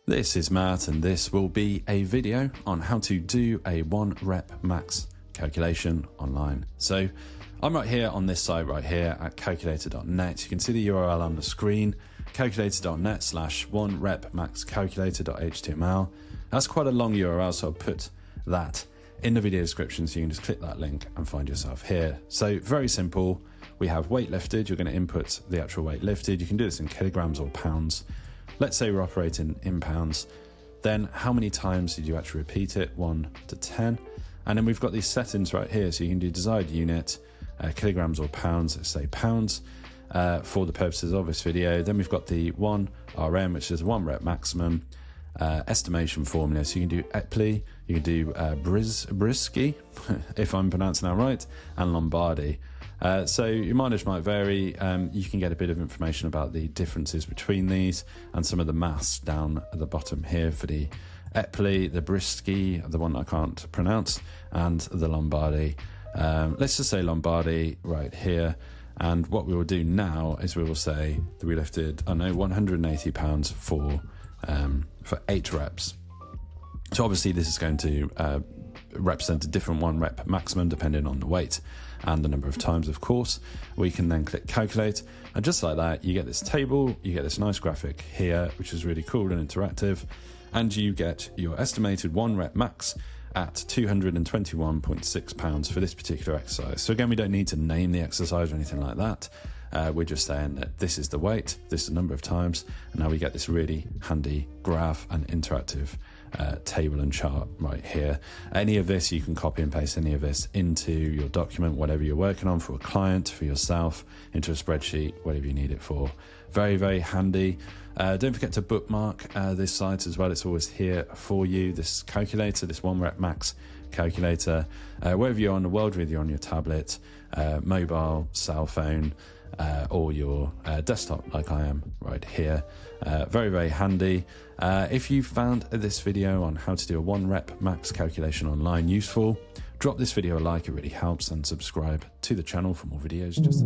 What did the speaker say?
This is Matt, and this will be a video on how to do a 1 rep max calculation online. So I'm right here on this site right here at calculator.net. You can see the URL on the screen, calculator.net/1 rep max calculator.html. That's quite a long URL, so I'll put that in the video description so you can just click that link and find yourself here. So very simple. We have weight lifted. You're going to input the actual weight lifted. You can do this in kilograms or pounds. Let's say we're operating in pounds. Then how many times did you actually repeat it? 1 to 10. And then we've got these settings right here. So you can do desired unit, kilograms or pounds, let's say pounds, for the purposes of this video. Then we've got the 1 RM, which is 1 rep maximum, estimation formula. So you can do Epley, you can do Briski, if I'm pronouncing that right, and Lombardi. So your mileage might vary. You can get a bit of information about the differences between these and some of the maths down at the bottom here for the Epley, the Briski, the one I can't pronounce, and the Lombardi. Let's just say Lombardi right here. And what we will do now is we will say that we lifted, 180 pounds for 8 reps. So obviously this is going to represent a different 1 rep maximum depending on the weight and the number of times, of course. We can then click calculate, and just like that you get this table, you get this nice graphic here, which is really cool and interactive, and you get your estimated 1 rep max at 221.6 pounds for this particular exercise. So again, we don't need to name the exercise or anything like that. We're just saying that this is the weight, this is the number of times, and now we get this really handy graph and interactive table and chart right here. Any of this, you can copy and paste any of this into your document, whatever you're working on, for a client, for yourself, into a spreadsheet, whatever you need it for. Very, very handy. Don't forget to bookmark this site as well. It's always here for you. This calculator, this 1 rep max calculator, wherever you're on the world, whether you're on your tablet, mobile, cell phone, or your desktop like I am right here. Very, very handy. If you found this video on how to do a 1 rep max calculation online useful, drop this video a like, it really helps, and subscribe to the channel for more videos just